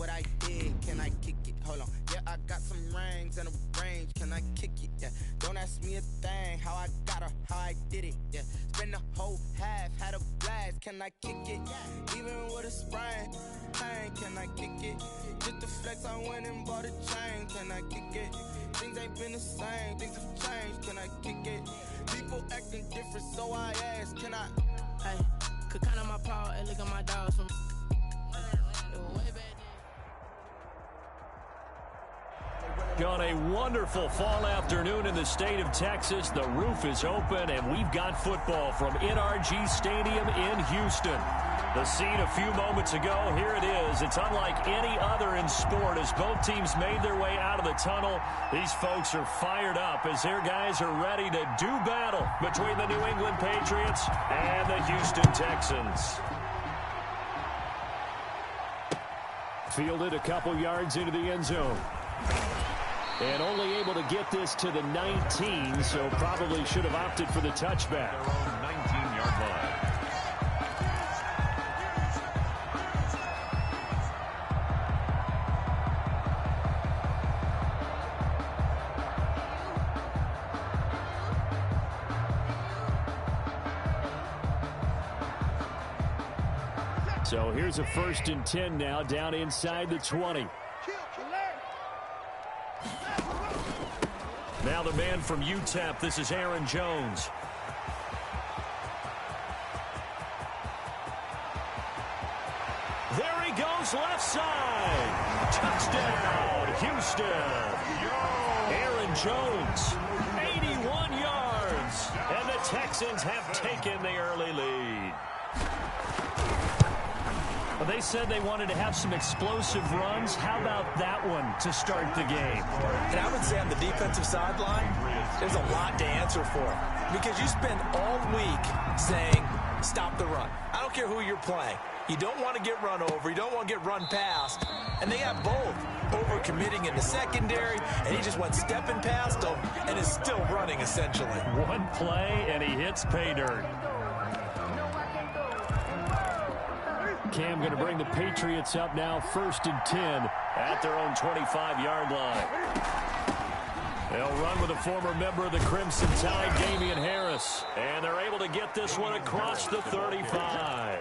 what I did, can I kick it? Hold on, yeah, I got some rings and a range, can I kick it? Yeah, don't ask me a thing, how I got her, how I did it. Yeah, spend the whole half, had a blast, can I kick it? Even with a sprain, pain, can I kick it? Just to flex, I went and bought a chain, can I kick it? Things ain't been the same, things have changed, can I kick it? People acting different, so I ask, can I? Hey, could count on my power and look at my dogs from way back then. On a wonderful fall afternoon in the state of Texas, the roof is open and we've got football from NRG Stadium in Houston. The scene a few moments ago, here it is. It's unlike any other in sport as both teams made their way out of the tunnel. These folks are fired up as their guys are ready to do battle between the New England Patriots and the Houston Texans. Fielded a couple yards into the end zone. And only able to get this to the 19, so probably should have opted for the touchback. Their own 19-yard line. So here's a 1st and 10 now, down inside the 20. Now the man from UTEP, this is Aaron Jones. There he goes, left side. Touchdown, Houston. Aaron Jones, 81 yards. And the Texans have taken the early lead. Well, they said they wanted to have some explosive runs. How about that one to start the game? And I would say on the defensive sideline, there's a lot to answer for. Because you spend all week saying, stop the run. I don't care who you're playing. You don't want to get run over. You don't want to get run past. And they have both. Over-committing in the secondary, and he just went stepping past them and is still running, essentially. One play, and he hits pay dirt. Cam going to bring the Patriots up now, 1st and 10 at their own 25-yard line. They'll run with a former member of the Crimson Tide, Damian Harris. And they're able to get this one across the 35.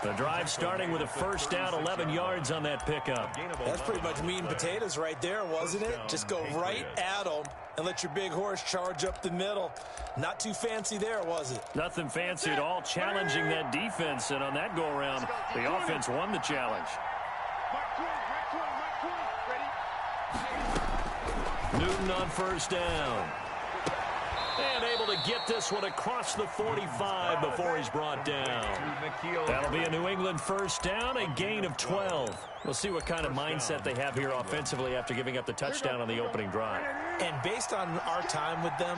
The drive starting with a 1st down, 11 yards on that pickup. That's pretty much meat and potatoes right there, wasn't it? Just go right at them and let your big horse charge up the middle. Not too fancy there, was it? Nothing fancy at all, challenging that defense. And on that go-around, the offense won the challenge. Newton on 1st down. And able to get this one across the 45 before he's brought down. That'll be a New England 1st down, a gain of 12. We'll see what kind of mindset they have here offensively after giving up the touchdown on the opening drive. And based on our time with them,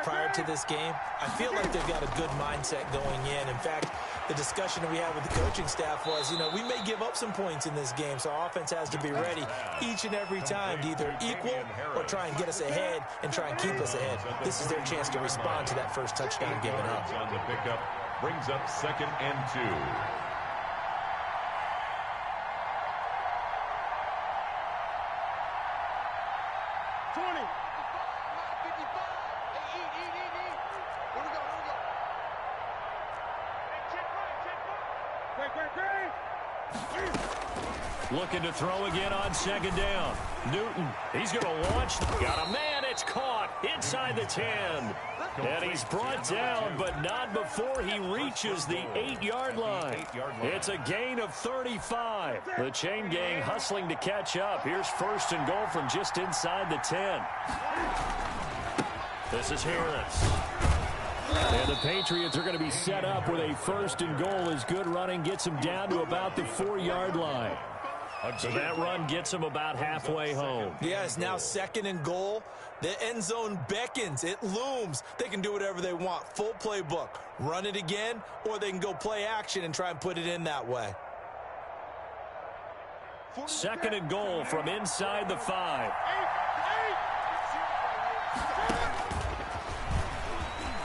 prior to this game, I feel like they've got a good mindset going in. In fact, the discussion we had with the coaching staff was, we may give up some points in this game, so our offense has to be ready each and every time to either equal or try and get us ahead and try and keep us ahead. This is their chance to respond to that first touchdown given up. On the pickup, brings up 2nd and 2. Looking to throw again on 2nd down. Newton, he's going to launch. Got a man, it's caught inside the 10. And he's brought down, but not before he reaches the 8-yard line. It's a gain of 35. The chain gang hustling to catch up. Here's 1st and goal from just inside the 10. This is Harris. And the Patriots are going to be set up with a 1st and goal as good running gets them down to about the 4-yard line. So that run gets them about halfway home. Yeah, it's now 2nd and goal. The end zone beckons. It looms. They can do whatever they want. Full playbook. Run it again, or they can go play action and try and put it in that way. 2nd and goal from inside the 5.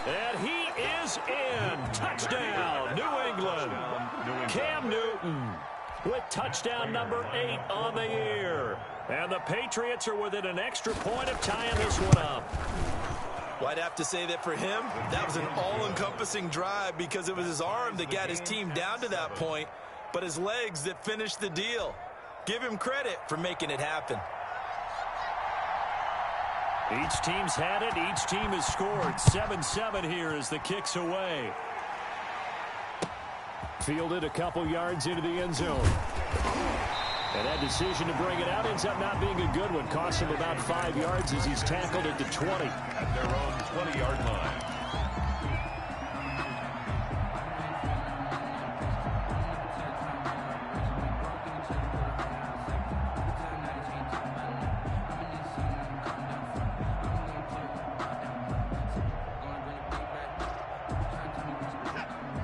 And he is in. Touchdown, New England. Cam Newton. with touchdown number 8 on the year. And the Patriots are within an extra point of tying this one up. Well, I'd have to say that for him, that was an all-encompassing drive because it was his arm that got his team down to that point, but his legs that finished the deal. Give him credit for making it happen. Each team's had it. Each team has scored. 7-7 here as the kick's away. Fielded a couple yards into the end zone. And that decision to bring it out ends up not being a good one. Costs him about 5 yards as he's tackled at the 20. At their own 20-yard line.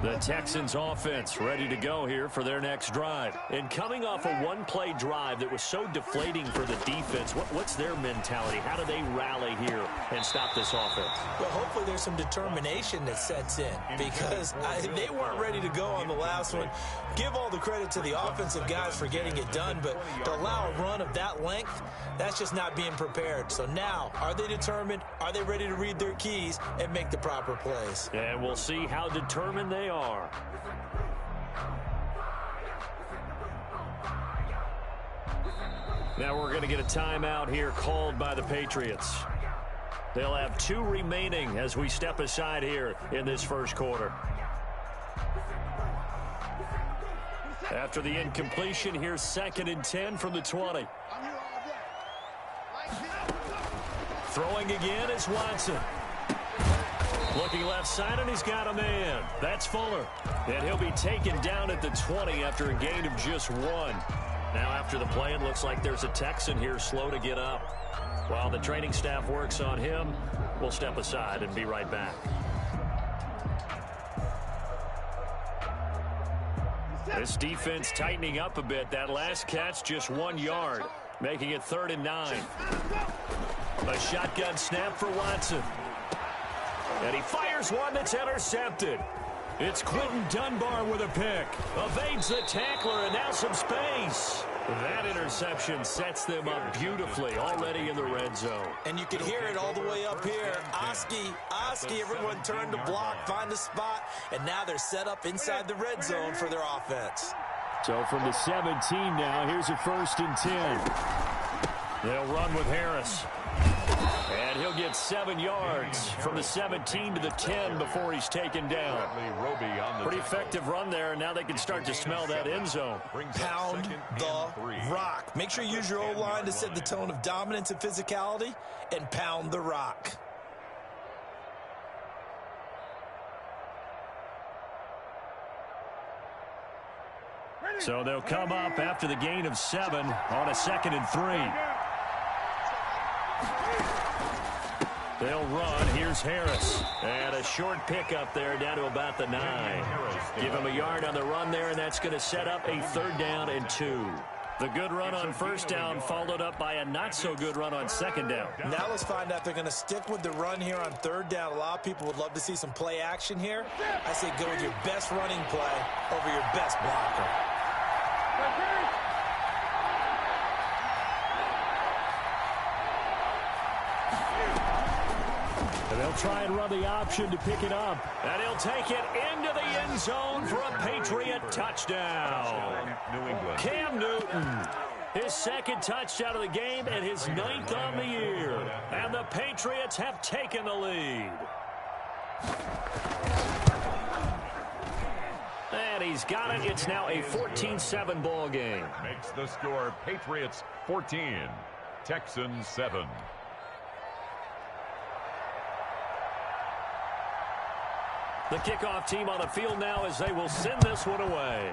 The Texans offense ready to go here for their next drive. And coming off a one-play drive that was so deflating for the defense, what's their mentality? How do they rally here and stop this offense? Well, hopefully there's some determination that sets in because they weren't ready to go on the last one. Give all the credit to the offensive guys for getting it done, but to allow a run of that length, that's just not being prepared. So now, are they determined? Are they ready to read their keys and make the proper plays? And we'll see how determined they are. Now we're going to get a timeout here called by the Patriots. They'll have 2 remaining as we step aside here in this first quarter. After the incompletion, here's 2nd and 10 from the 20. Throwing again is Watson. Looking left side, and he's got a man. That's Fuller. And he'll be taken down at the 20 after a gain of just 1. Now after the play, it looks like there's a Texan here slow to get up. While the training staff works on him, we'll step aside and be right back. This defense tightening up a bit. That last catch, just 1 yard, making it 3rd and 9. A shotgun snap for Watson. And he fires one that's intercepted. It's Quentin Dunbar with a pick. Evades the tackler, and now some space. That interception sets them up beautifully already in the red zone. And you can hear it all the way up here. Oski, everyone turned to block, find a spot, and now they're set up inside the red zone for their offense. So from the 17 now, here's a 1st and 10. They'll run with Harris. And he'll get 7 yards from the 17 to the 10 before he's taken down. Pretty effective run there, and now they can start to smell that end zone. Pound the rock. Make sure you use your O-line to set the tone of dominance and physicality, and pound the rock. So they'll come up after the gain of 7 on a 2nd and 3. They'll run. Here's Harris. And a short pickup there down to about the 9. Give him a yard on the run there, and that's going to set up a 3rd down and 2. The good run on 1st down followed up by a not-so-good run on 2nd down. Now let's find out if they're going to stick with the run here on 3rd down. A lot of people would love to see some play action here. I say go with your best running play over your best blocker. And they'll try and run the option to pick it up. And he'll take it into the end zone for a Patriot touchdown. New England. Cam Newton, his 2nd touchdown of the game and his 9th on the year. And the Patriots have taken the lead. And he's got it. It's now a 14-7 ball game. Makes the score Patriots 14, Texans 7. The kickoff team on the field now as they will send this one away.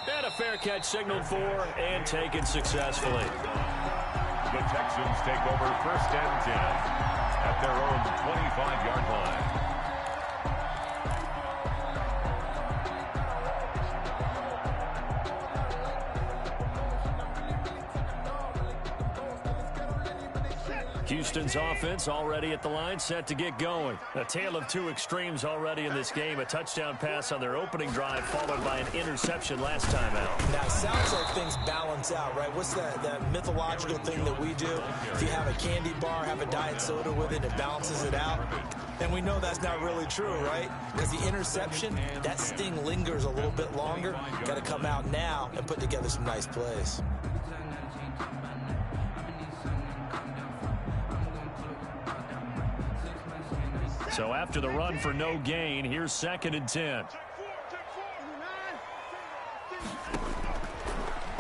And a fair catch signaled for and taken successfully. The Texans take over 1st and 10 at their own 25-yard line. Houston's offense already at the line, set to get going. A tale of two extremes already in this game. A touchdown pass on their opening drive, followed by an interception last time out. Now, it sounds like things balance out, right? What's that mythological thing that we do? If you have a candy bar, have a diet soda with it, it balances it out. And we know that's not really true, right? Because the interception, that sting lingers a little bit longer. Got to come out now and put together some nice plays. So after the run for no gain, here's 2nd and 10.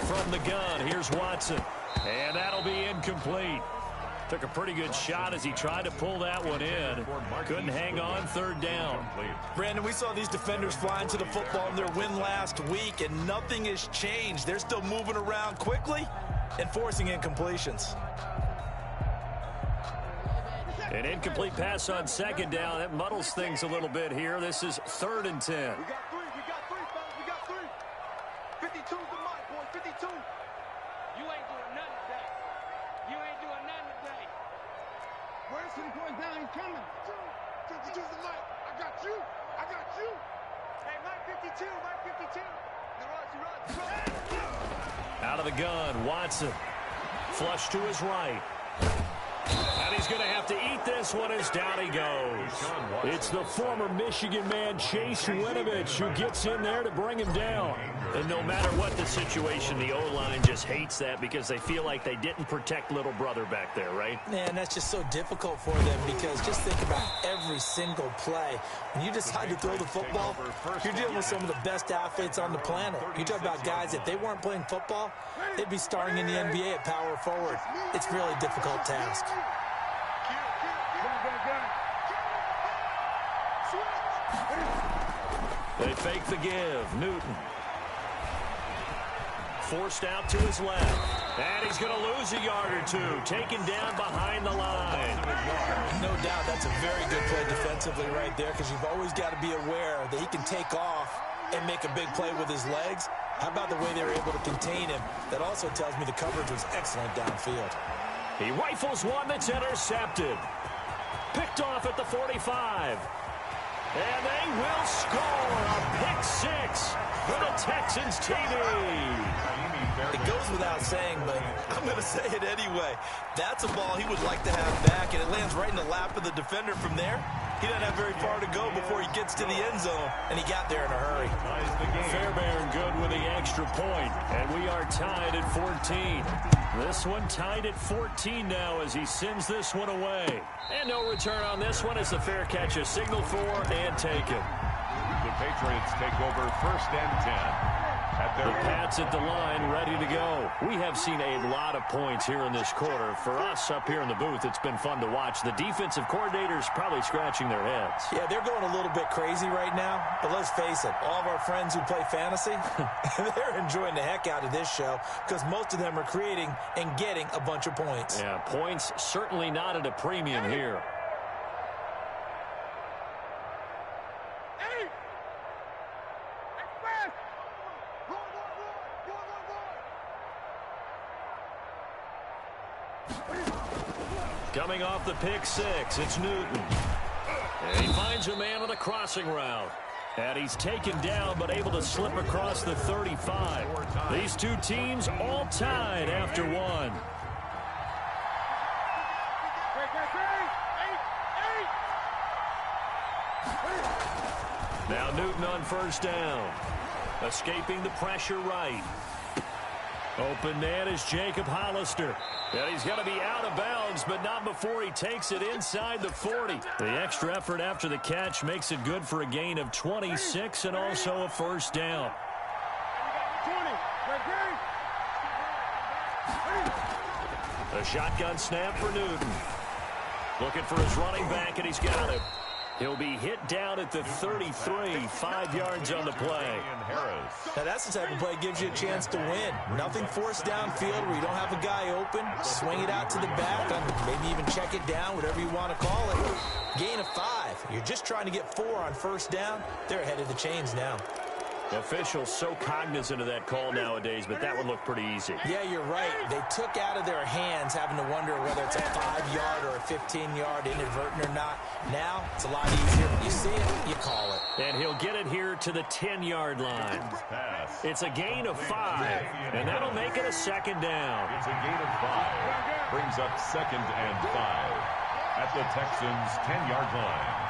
From the gun, here's Watson. And that'll be incomplete. Took a pretty good shot as he tried to pull that one in. Couldn't hang on, 3rd down. Brandon, we saw these defenders flying to the football in their win last week, and nothing has changed. They're still moving around quickly and forcing incompletions. An incomplete pass on 2nd down. That muddles things a little bit here. This is 3rd and 10. We got three, fellas. We got three. 52's the mark, boy. 52. You ain't doing nothing today. You ain't doing nothing today. Where's he going down? He's coming. 52's the mark. I got you. Hey, Mike 52. He runs. Out of the gun, Watson. Flush to his right. And he's going to have to eat this one as down he goes. It's the former Michigan man, Chase Winovich, who gets in there to bring him down. And no matter what the situation, the O-line just hates that because they feel like they didn't protect little brother back there, right? Man, that's just so difficult for them because just think about every single play. When you decide to throw the football, you're dealing with some of the best athletes on the planet. You talk about guys, if they weren't playing football, they'd be starting in the NBA at power forward. It's a really difficult task. They fake the give. Newton. Forced out to his left. And he's going to lose a yard or two. Taken down behind the line. No doubt that's a very good play defensively right there because you've always got to be aware that he can take off and make a big play with his legs. How about the way they were able to contain him? That also tells me the coverage was excellent downfield. He rifles one that's intercepted. Picked off at the 45. And they will score a pick six for the Texans TV. It goes without saying, but I'm going to say it anyway. That's a ball he would like to have back, and it lands right in the lap of the defender from there. He doesn't have very far to go before he gets to the end zone, and he got there in a hurry. Fairbairn good with the extra point, and we are tied at 14. This one tied at 14 now as he sends this one away. And no return on this one as the fair catch is signaled for and taken. The Patriots take over 1st and 10. The Pats at the line, ready to go. We have seen a lot of points here in this quarter. For us up here in the booth, it's been fun to watch. The defensive coordinators probably scratching their heads. Yeah, they're going a little bit crazy right now. But let's face it, all of our friends who play fantasy, they're enjoying the heck out of this show because most of them are creating and getting a bunch of points. Yeah, points certainly not at a premium here. Coming off the pick six, it's Newton. And he finds a man on the crossing route. And he's taken down but able to slip across the 35. These two teams all tied after one. Now Newton on 1st down. Escaping the pressure right. Open man is Jacob Hollister. And he's going to be out of bounds, but not before he takes it inside the 40. The extra effort after the catch makes it good for a gain of 26 and also a 1st down. A shotgun snap for Newton. Looking for his running back, and he's got it. He'll be hit down at the 33, 5 yards on the play. Now that's the type of play that gives you a chance to win. Nothing forced downfield where you don't have a guy open. Swing it out to the back, maybe even check it down, whatever you want to call it. Gain of 5. You're just trying to get 4 on 1st down. They're ahead of the chains now. Officials so cognizant of that call nowadays, but that would look pretty easy. Yeah, you're right. They took out of their hands having to wonder whether it's a 5-yard or a 15-yard inadvertent or not. Now, it's a lot easier. You see it, you call it. And he'll get it here to the 10-yard line. It's a gain of 5, and that'll make it a second down. It's a gain of 5. Brings up 2nd and 5 at the Texans' 10-yard line.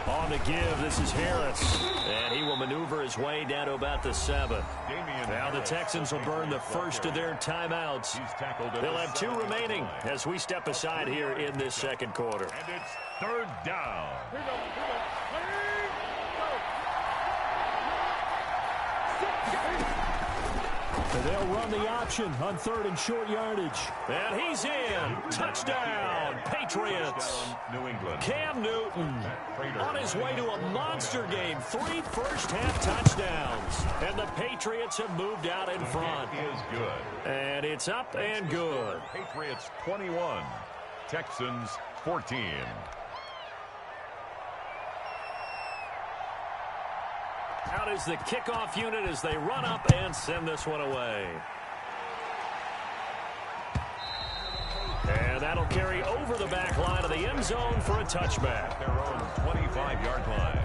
On the give, this is Harris, and he will maneuver his way down to about the 7. Now the Texans will burn the first of their timeouts. They'll have 2 remaining as we step aside here in this second quarter. And it's 3rd down. They'll run the option on 3rd and short yardage. And he's in. Touchdown, Patriots. New England. Cam Newton on his way to a monster game. 3 first-half touchdowns. And the Patriots have moved out in front. It is good. And it's up and good. Patriots 21. Texans 14. Out is the kickoff unit as they run up and send this one away. And that'll carry over the back line of the end zone for a touchback. Their own 25-yard line.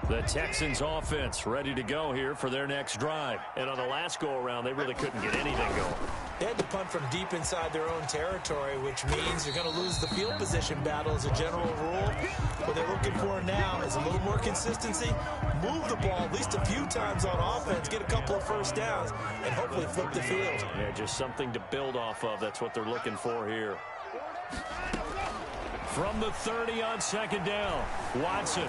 The Texans offense ready to go here for their next drive. And on the last go-around, they really couldn't get anything going. They had to punt from deep inside their own territory, which means you're going to lose the field position battle as a general rule. What they're looking for now is a little more consistency, move the ball at least a few times on offense, get a couple of first downs, and hopefully flip the field. Yeah, just something to build off of. That's what they're looking for here. From the 30 on 2nd down, Watson.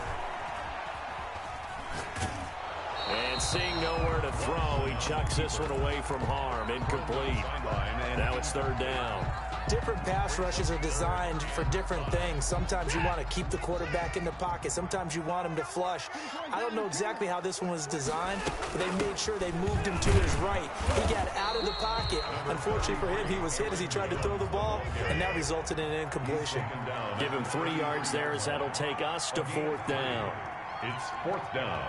And seeing nowhere to throw, he chucks this one away from harm. Incomplete. Now it's 3rd down. Different pass rushes are designed for different things. Sometimes you want to keep the quarterback in the pocket. Sometimes you want him to flush. I don't know exactly how this one was designed, but they made sure they moved him to his right. He got out of the pocket. Unfortunately for him, he was hit as he tried to throw the ball, and that resulted in an incompletion. Give him 3 yards there as that'll take us to 4th down. It's 4th down.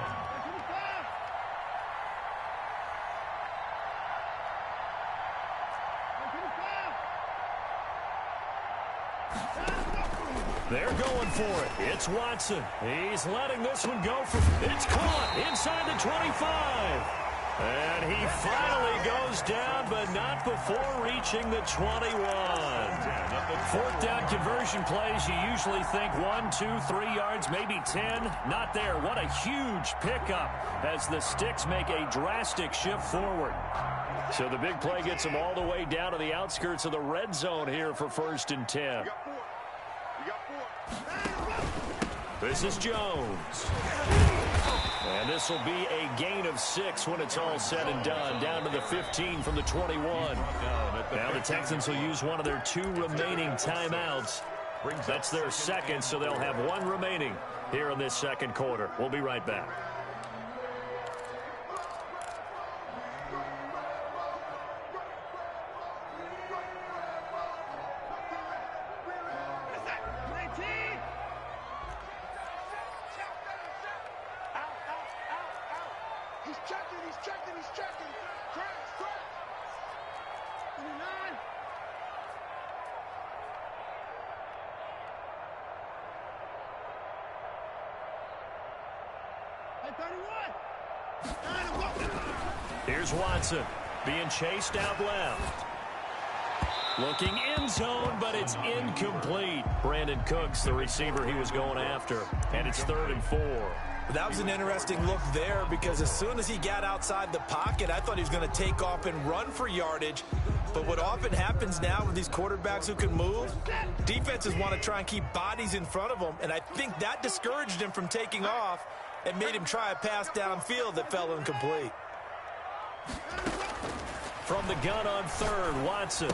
They're going for it. It's Watson. He's letting this one go for... It's caught inside the 25. And he finally goes down, but not before reaching the 21. 4th down conversion plays, you usually think 1, 2, 3 yards, maybe 10. Not there. What a huge pickup as the Sticks make a drastic shift forward. So the big play gets them all the way down to the outskirts of the red zone here for 1st and 10. This is Jones. And this will be a gain of 6 when it's all said and done. Down to the 15 from the 21. Now the Texans will use one of their 2 remaining timeouts. That's their second, so they'll have 1 remaining here in this second quarter. We'll be right back. He's checking. Crash. 29. Hey, 31. Here's Watson being chased out left. Looking end zone, but it's incomplete. Brandon Cooks, the receiver he was going after. And it's 3rd and 4. That was an interesting look there because as soon as he got outside the pocket, I thought he was going to take off and run for yardage. But what often happens now with these quarterbacks who can move, defenses want to try and keep bodies in front of them. And I think that discouraged him from taking off and made him try a pass downfield that fell incomplete. From the gun on 3rd, Watson.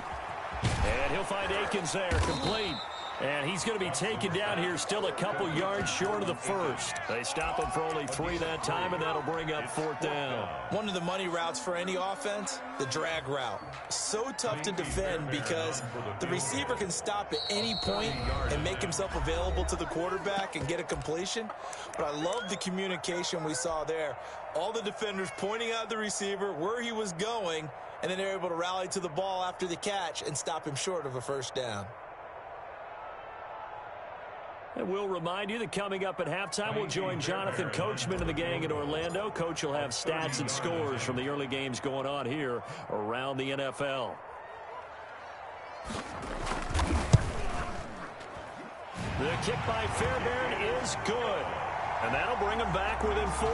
And he'll find Akins there, complete. And he's going to be taken down here still a couple yards short of the first. They stop him for only 3 that time, and that'll bring up 4th down. One of the money routes for any offense, the drag route. So tough to defend because the receiver can stop at any point and make himself available to the quarterback and get a completion. But I love the communication we saw there. All the defenders pointing out the receiver, where he was going, and then they're able to rally to the ball after the catch and stop him short of a 1st down. And we'll remind you that coming up at halftime, we'll join Jonathan Coachman and the gang in Orlando. Coach will have stats and scores from the early games going on here around the NFL. The kick by Fairbairn is good. And that'll bring them back within 4.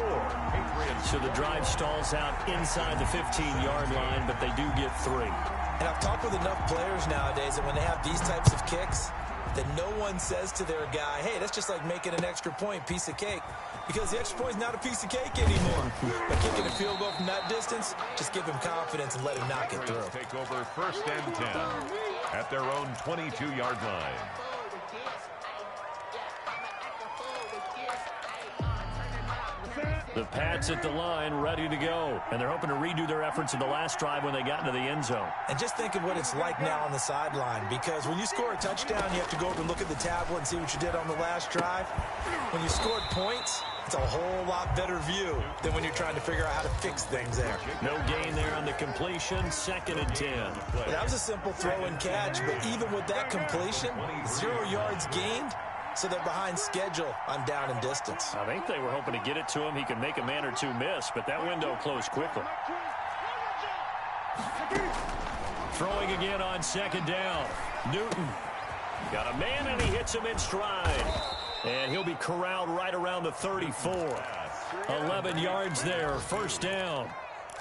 So the drive stalls out inside the 15-yard line, but they do get 3. And I've talked with enough players nowadays that when they have these types of kicks, that no one says to their guy, hey, that's just like making an extra point, piece of cake. Because the extra point is not a piece of cake anymore. By kicking a field goal from that distance, just give him confidence and let him knock it through. Take over 1st and 10 at their own 22-yard line. The Pats at the line, ready to go. And they're hoping to redo their efforts in the last drive when they got into the end zone. And just think of what it's like now on the sideline, because when you score a touchdown, you have to go over and look at the tablet and see what you did on the last drive. When you scored points, it's a whole lot better view than when you're trying to figure out how to fix things there. No gain there on the completion, 2nd and 10. Well, that was a simple throw and catch, but even with that completion, 0 yards gained. So they're behind schedule on down and distance. I think they were hoping to get it to him. He could make a man or two miss, but that window closed quickly. Throwing again on 2nd down. Newton got a man, and he hits him in stride. And he'll be corralled right around the 34. 11 yards there, 1st down.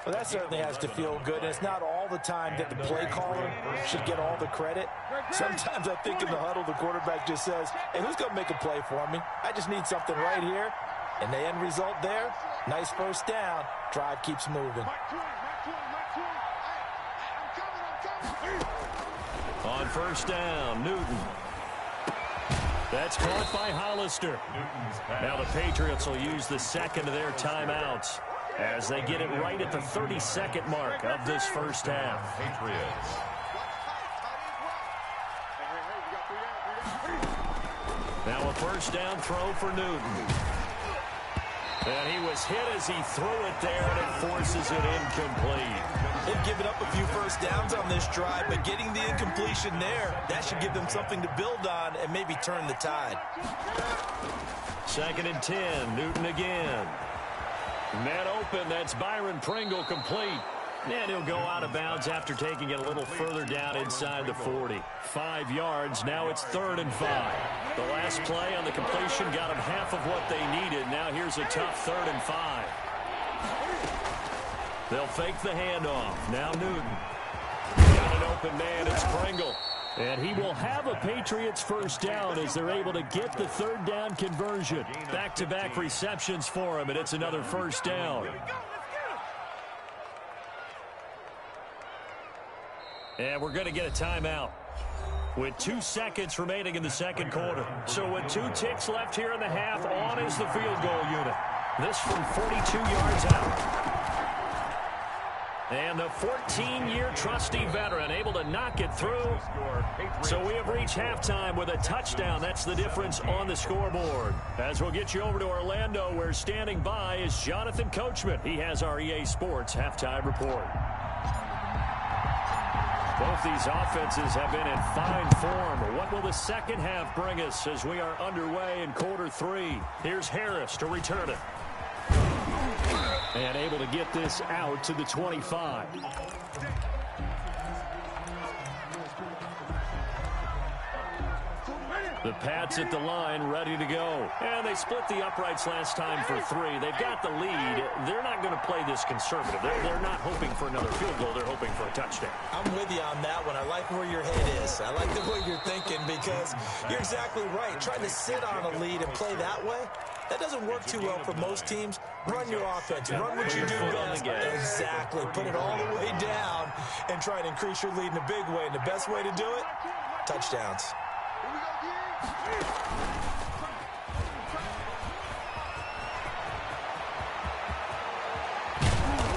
Well, that certainly has to feel good, and it's not all the time that the play caller should get all the credit. Sometimes I think in the huddle, the quarterback just says, hey, who's going to make a play for me? I just need something right here. And the end result there, nice 1st down. Drive keeps moving. On 1st down, Newton. That's caught by Hollister. Now the Patriots will use the 2nd of their timeouts as they get it right at the 32nd mark of this 1st half. Patriots. Now a 1st down throw for Newton. And he was hit as he threw it there, and it forces it incomplete. They've given up a few 1st downs on this drive, but getting the incompletion there, that should give them something to build on and maybe turn the tide. 2nd and 10, Newton again. Man open, that's Byron Pringle complete. And he'll go out of bounds after taking it a little further down inside the 40. 5 yards, now it's 3rd and 5. The last play on the completion got them half of what they needed. Now here's a tough 3rd and 5. They'll fake the handoff. Now Newton. Got an open man, it's Pringle. And he will have a Patriots 1st down as they're able to get the 3rd down conversion. Back-to-back receptions for him, and it's another 1st down. And we're going to get a timeout with 2 seconds remaining in the 2nd quarter. So with 2 ticks left here in the half, on is the field goal unit. This from 42 yards out. And the 14-year trusty veteran able to knock it through. So we have reached halftime with a touchdown. That's the difference on the scoreboard. As we'll get you over to Orlando, where standing by is Jonathan Coachman. He has our EA Sports halftime report. Both these offenses have been in fine form. What will the 2nd half bring us as we are underway in quarter 3? Here's Harris to return it. And able to get this out to the 25. The Pats at the line, ready to go. And they split the uprights last time for 3. They've got the lead. They're not going to play this conservative. They're not hoping for another field goal. They're hoping for a touchdown. I'm with you on that one. I like where your head is. I like the way you're thinking, because you're exactly right. Trying to sit on a lead and play that way, that doesn't work too well for most teams. Run your offense. Run what you do best. Exactly. Put it all the way down and try to increase your lead in a big way. And the best way to do it, touchdowns.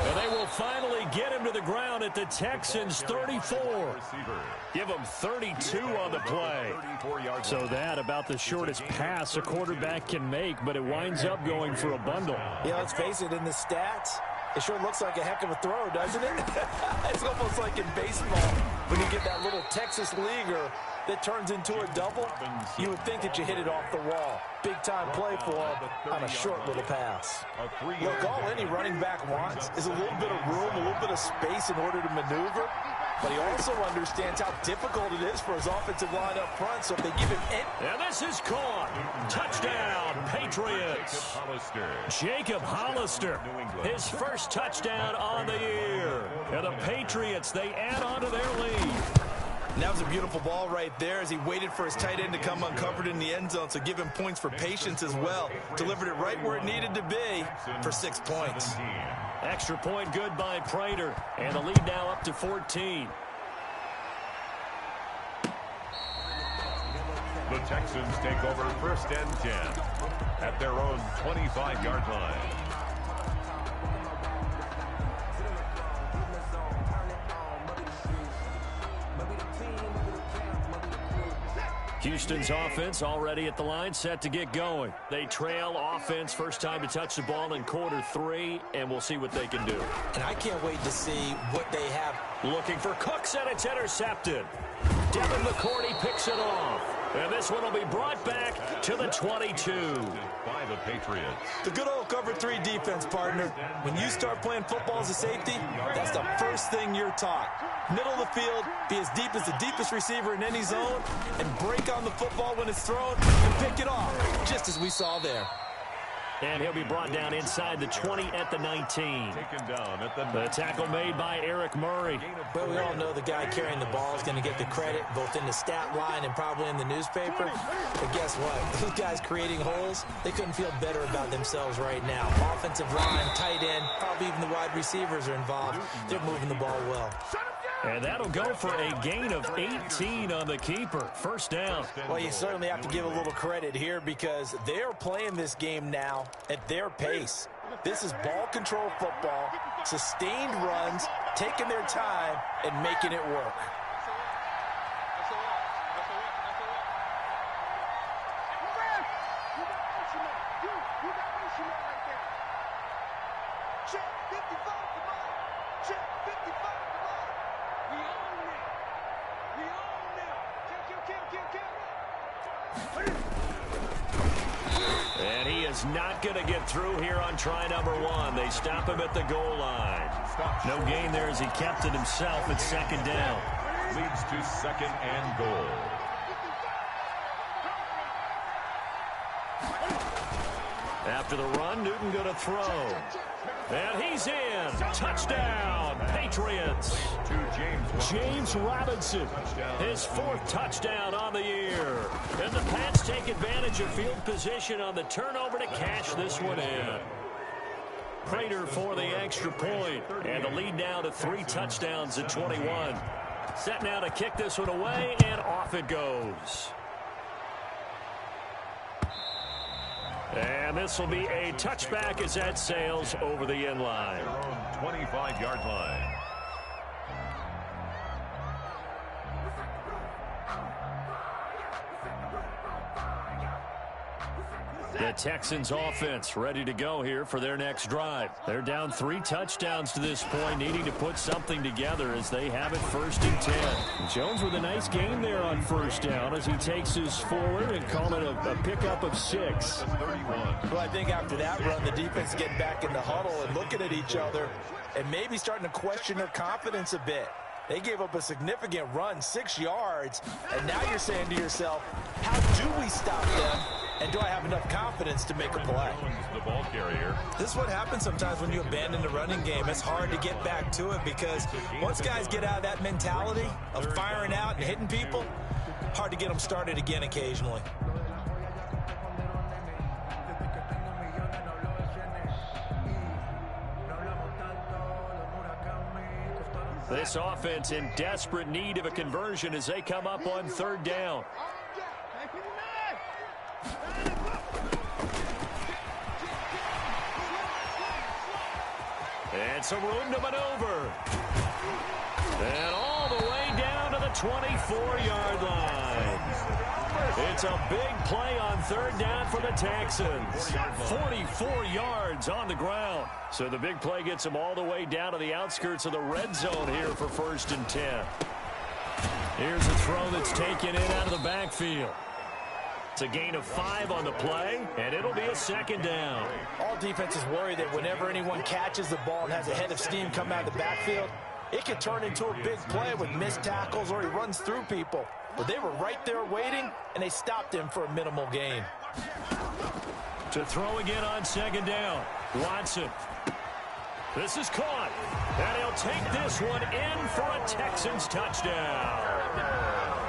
And they will finally get him to the ground at the Texans' 34. Give him 32 on the play. So that about the shortest pass a quarterback can make, but it winds up going for a bundle. Yeah, let's face it, in the stats, it sure looks like a heck of a throw, doesn't it? It's almost like in baseball when you get that little Texas leaguer that turns into a double. You would think that you hit it off the wall. Big-time play for him on a short little pass. Look, all any running back wants is a little bit of room, a little bit of space in order to maneuver. But he also understands how difficult it is for his offensive line up front. So if they give him and this is caught. Touchdown, Patriots. Jacob Hollister, his first touchdown on the year. And the Patriots, they add on to their lead. And that was a beautiful ball right there as he waited for his tight end to come uncovered in the end zone. So give him points for patience as well. Delivered it right where it needed to be for 6 points. Extra point good by Prater. And the lead now up to 14. The Texans take over 1st and 10 at their own 25-yard line. Houston's offense already at the line, set to get going. They trail offense, first time to touch the ball in quarter 3, and we'll see what they can do. And I can't wait to see what they have. Looking for Cooks, and it's intercepted. Devin McCourty picks it off. And this one will be brought back to the 22. By the Patriots. The good old cover 3 defense, partner. When you start playing football as a safety, that's the first thing you're taught. Middle of the field, be as deep as the deepest receiver in any zone, and break on the football when it's thrown and pick it off, just as we saw there. And he'll be brought down inside the 20 at the 19. Taken down at the tackle made by Eric Murray. But we all know the guy carrying the ball is going to get the credit both in the stat line and probably in the newspaper. But guess what? Those guys creating holes, they couldn't feel better about themselves right now. Offensive line, tight end, probably even the wide receivers are involved. They're moving the ball well. And that'll go for a gain of 18 on the keeper. First down. Well, you certainly have to give a little credit here because they're playing this game now at their pace. This is ball control football, sustained runs, taking their time, and making it work. And he is not going to get through here on try number 1. They stop him at the goal line. No gain there as he kept it himself at 2nd down. Leads to 2nd and goal. After the run, Newton going to throw. And he's in. Touchdown, Patriots. James Robinson, his 4th touchdown on the year. And the Pats take advantage of field position on the turnover to cash this one in. Prater for the extra point. And the lead now to 3 touchdowns at 21. Set now to kick this one away, and off it goes. And this will be a touchback as that sails over the end line. 25-yard line. The Texans offense ready to go here for their next drive. They're down 3 touchdowns to this point, needing to put something together as they have it 1st and 10. Jones with a nice game there on 1st down as he takes his forward and call it a pickup of 6. Well, I think after that run, the defense getting back in the huddle and looking at each other and maybe starting to question their confidence a bit. They gave up a significant run, 6 yards, and now you're saying to yourself, how do we stop them? And do I have enough confidence to make a play? The ball carrier. This is what happens sometimes when you abandon the running game. It's hard to get back to it because once guys get out of that mentality of firing out and hitting people, hard to get them started again occasionally. This offense in desperate need of a conversion as they come up on 3rd down. And some room to maneuver. And all the way down to the 24-yard line. It's a big play on third down for the Texans. 44 yards on the ground. So the big play gets them all the way down to the outskirts of the red zone here for 1st and 10. Here's a throw that's taken in out of the backfield. It's a gain of 5 on the play, and it'll be a 2nd down. All defenses worry that whenever anyone catches the ball and has a head of steam come out of the backfield, it could turn into a big play with missed tackles or he runs through people. But they were right there waiting, and they stopped him for a minimal gain. To throw again on 2nd down. Watson. This is caught. And he'll take this one in for a Texans touchdown.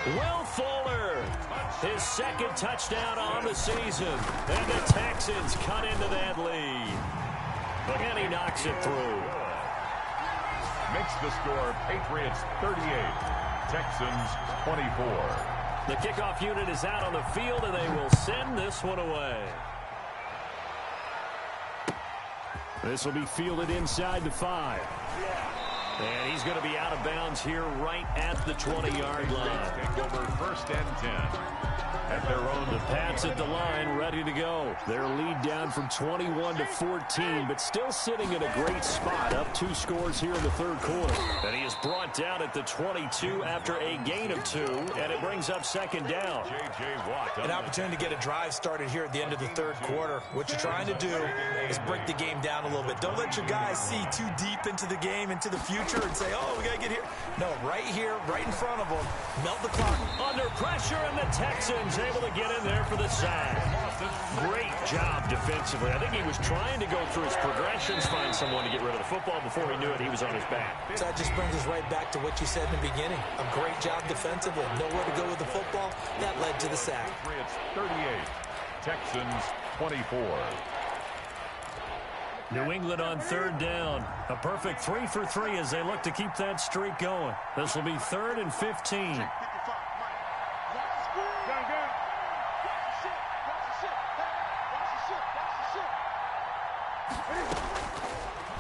Will Fuller, his 2nd touchdown on the season. And the Texans cut into that lead. And he knocks it through. Makes the score Patriots 38, Texans 24. The kickoff unit is out on the field, and they will send this one away. This will be fielded inside the 5. And he's going to be out of bounds here right at the 20-yard line. Take over 1st and 10. At their own. The Pats at the line, ready to go. Their lead down from 21 to 14, but still sitting in a great spot. Up 2 scores here in the 3rd quarter. And he is brought down at the 22 after a gain of 2, and it brings up 2nd down. J.J. Watt. An opportunity to get a drive started here at the end of the 3rd quarter. What you're trying to do is break the game down a little bit. Don't let your guys see too deep into the game, into the future, and say, oh, we got to get here. No, right here, right in front of them. Melt the clock. Under pressure, and the Texans able to get in there for the sack. Great job defensively. I think he was trying to go through his progressions, find someone to get rid of the football. Before he knew it, he was on his back. So that just brings us right back to what you said in the beginning. A great job defensively. Nowhere to go with the football. That led to the sack. Patriots 38, Texans 24. New England on 3rd down. A perfect 3 for 3 as they look to keep that streak going. This will be 3rd and 15.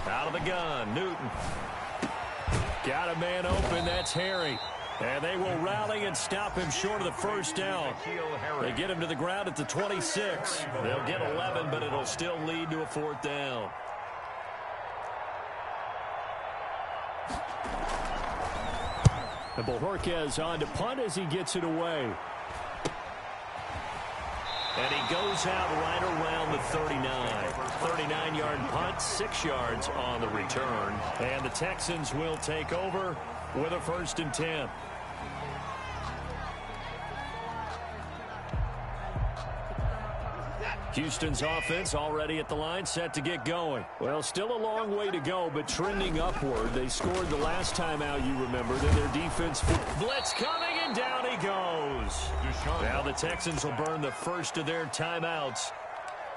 Out of the gun, Newton. Got a man open, that's Harry. And they will rally and stop him short of the 1st down. They get him to the ground at the 26. They'll get 11, but it'll still lead to a 4th down. And Bojorquez on to punt as he gets it away. And he goes out right around the 39. 39-yard punt, 6 yards on the return. And the Texans will take over with a 1st and 10. Houston's offense already at the line, set to get going. Well, still a long way to go, but trending upward. They scored the last time out, you remember. Then their defense. Blitz coming, and down he goes. Now the Texans will burn the first of their timeouts.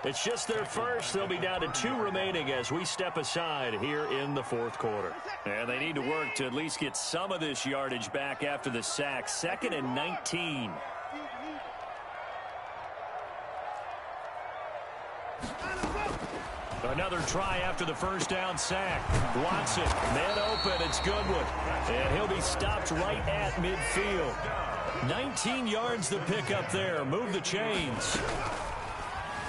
It's just their first. They'll be down to 2 remaining as we step aside here in the 4th quarter. And they need to work to at least get some of this yardage back after the sack. 2nd and 19. Another try after the 1st down sack. Watson, man open, it's Goodwin. And he'll be stopped right at midfield. 19 yards the pickup there. Move the chains.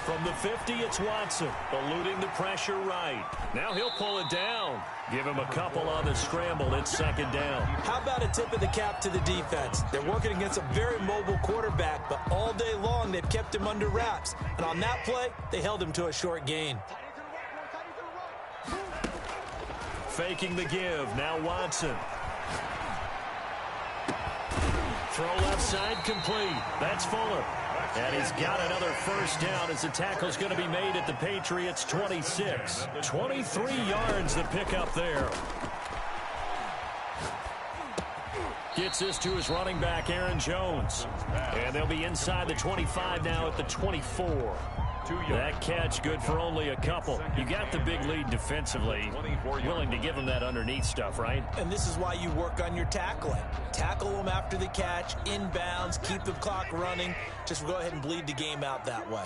From the 50, it's Watson, eluding the pressure right. Now he'll pull it down. Give him a couple on the scramble. It's 2nd down. How about a tip of the cap to the defense? They're working against a very mobile quarterback, but all day long they've kept him under wraps. And on that play, they held him to a short gain. Faking the give. Now Watson. Throw left side complete. That's Fuller. And he's got another 1st down as the tackle's going to be made at the Patriots' 26. 23 yards the pickup there. Gets this to his running back, Aaron Jones. And they'll be inside the 25 now at the 24. That catch good for only a couple. You got the big lead defensively. Willing to give them that underneath stuff, right? And this is why you work on your tackling. Tackle them after the catch, inbounds, keep the clock running. Just go ahead and bleed the game out that way.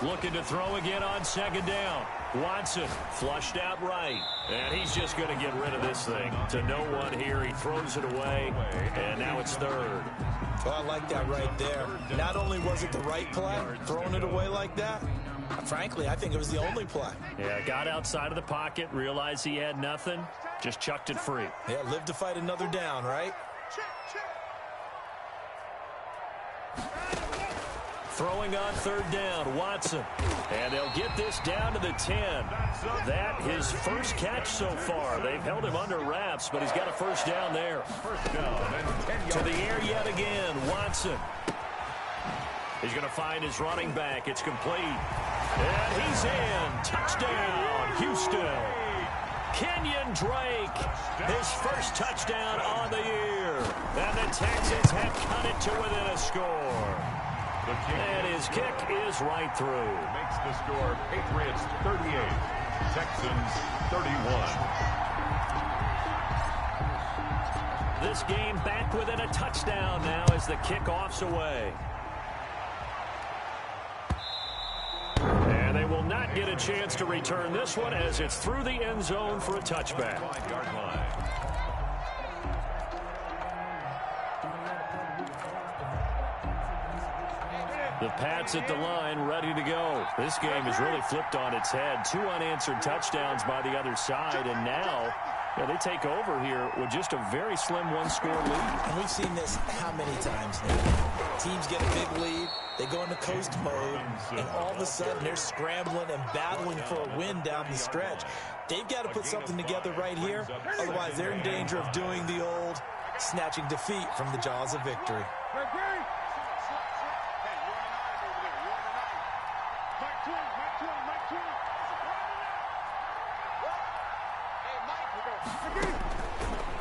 Looking to throw again on second down. Watson flushed out right. And he's just going to get rid of this thing. To no one here. He throws it away. And now it's third. Well, I like that right there. Not only was it the right play, throwing it away like that, frankly, I think it was the only play. Yeah, got outside of the pocket, realized he had nothing, just chucked it free. Yeah, live to fight another down, right? Throwing on third down, Watson. And they'll get this down to the 10. That his first catch so far. They've held him under wraps, but he's got a first down there. First down and 10 yards. To the air yet again, Watson. He's going to find his running back. It's complete. And he's in. Touchdown, Houston. Kenyon Drake, his first touchdown on the year. And the Texans have cut it to within a score. And his kick is right through. Makes the score Patriots 38, Texans 31. This game back within a touchdown now as the kickoff's away. And they will not get a chance to return this one as it's through the end zone for a touchback. 5-yard line. The Pats at the line, ready to go. This game is really flipped on its head. 2 unanswered touchdowns by the other side, and now they take over here with just a very slim one-score lead. And we've seen this how many times now? Teams get a big lead, they go into coast mode, and all of a sudden they're scrambling and battling for a win down the stretch. They've got to put something together right here, otherwise they're in danger of doing the old snatching defeat from the jaws of victory.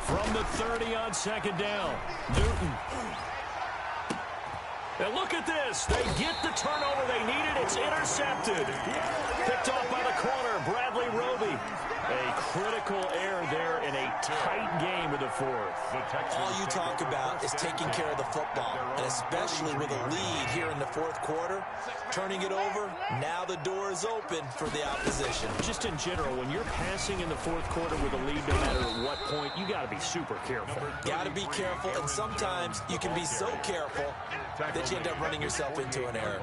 From the 30 on second down, Newton. And look at this. They get the turnover they needed. It's intercepted. Picked off by the corner, Bradley Roby. A critical error there in a tight game of the fourth. All you talk about is taking care of the football, and especially with a lead here in the fourth quarter, turning it over, now the door is open for the opposition. Just in general, when you're passing in the fourth quarter with a lead, no matter at what point, you got to be super careful. Got to be careful, and sometimes you can be so careful that you end up running yourself into an error.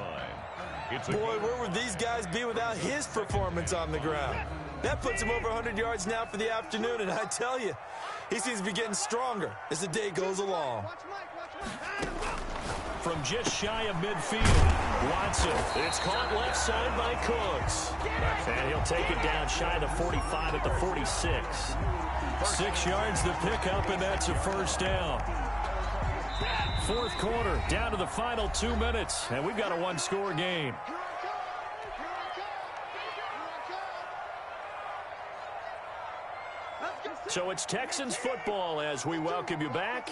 Boy, where would these guys be without his performance on the ground? That puts him over 100 yards now for the afternoon, and I tell you, he seems to be getting stronger as the day goes along. From just shy of midfield, Watson. It's caught left side by Cooks. And he'll take it down shy of the 45 at the 46. 6 yards to pick up, and that's a first down. Fourth quarter, down to the final 2 minutes, and we've got a one-score game. So it's Texans football as we welcome you back.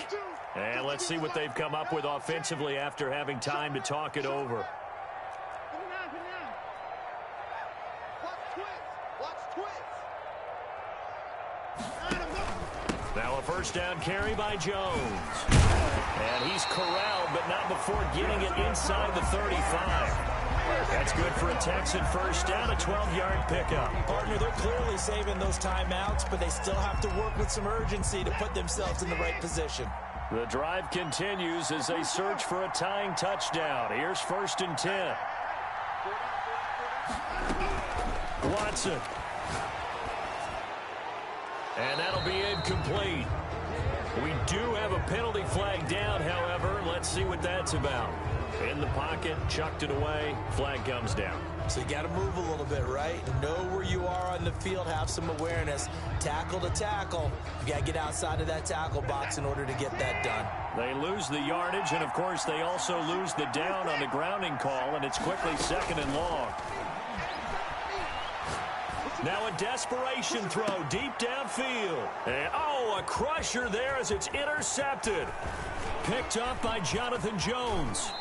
And let's see what they've come up with offensively after having time to talk it over. Now a first down carry by Jones. And he's corralled, but not before getting it inside the 35. That's good for a Texan first down, a 12-yard pickup. Partner, they're clearly saving those timeouts, but they still have to work with some urgency to put themselves in the right position. The drive continues as they search for a tying touchdown. Here's 1st and 10. Watson. And that'll be incomplete. We do have a penalty flag down, however. Let's see what that's about. In the pocket, chucked it away, flag comes down. So you got to move a little bit, right? Know where you are on the field, have some awareness. Tackle to tackle. You got to get outside of that tackle box in order to get that done. They lose the yardage, and of course they also lose the down on the grounding call, and it's quickly 2nd and long. Now a desperation throw deep downfield. And a crusher there as it's intercepted. Picked up by Jonathan Jones.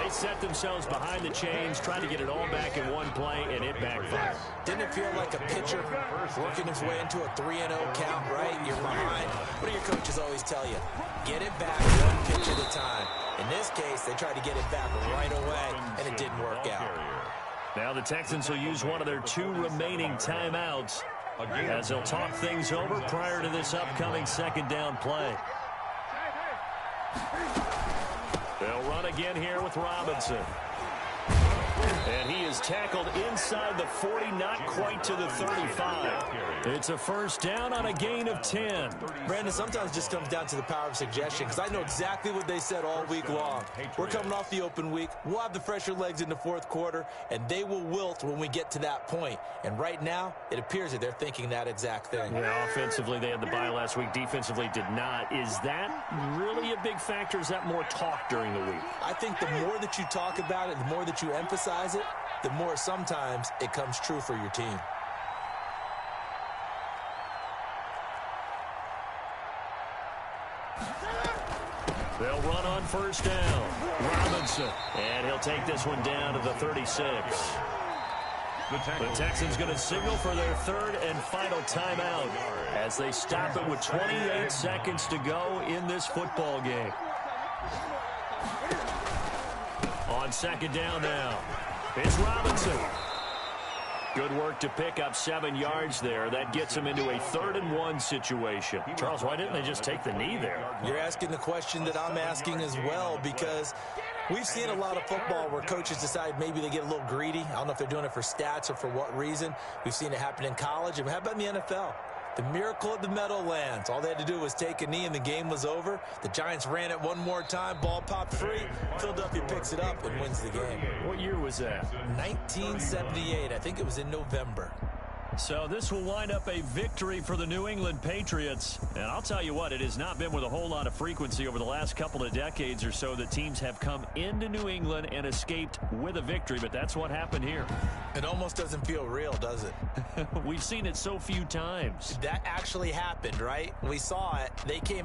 They set themselves behind the chains, trying to get it all back in one play, and it backfired. Didn't it feel like a pitcher working his way into a 3-0 count, right? You're behind. What do your coaches always tell you? Get it back one pitch at a time. In this case, they tried to get it back right away, and it didn't work out. Now the Texans will use one of their 2 remaining timeouts as they'll talk things over prior to this upcoming second down play. They'll run again here with Robinson. And he is tackled inside the 40, not quite to the 35. It's a first down on a gain of 10. Brandon, sometimes it just comes down to the power of suggestion, because I know exactly what they said all week long. We're coming off the open week. We'll have the fresher legs in the fourth quarter, and they will wilt when we get to that point. And right now, it appears that they're thinking that exact thing. Yeah, offensively, they had the bye last week. Defensively, did not. Is that really a big factor? Is that more talk during the week? I think the more that you talk about it, the more that you emphasize it, the more sometimes it comes true for your team. They'll run on first down. Robinson. And he'll take this one down to the 36. The Texans going to signal for their third and final timeout as they stop it with 28 seconds to go in this football game. On second down now, it's Robinson. Good work to pick up 7 yards there. That gets him into a 3rd and 1 situation. Charles, why didn't they just take the knee there? You're asking the question that I'm asking as well, because we've seen a lot of football where coaches decide maybe they get a little greedy. I don't know if they're doing it for stats or for what reason. We've seen it happen in college. And how about in the NFL? The miracle of the Meadowlands. All they had to do was take a knee and the game was over. The Giants ran it one more time. Ball popped free. Philadelphia picks it up and wins the game. What year was that? 1978. I think it was in November. So this will wind up a victory for the New England Patriots. And I'll tell you what, it has not been with a whole lot of frequency over the last couple of decades or so that teams have come into New England and escaped with a victory. But that's what happened here. It almost doesn't feel real, does it? We've seen it so few times. That actually happened, right? We saw it. They came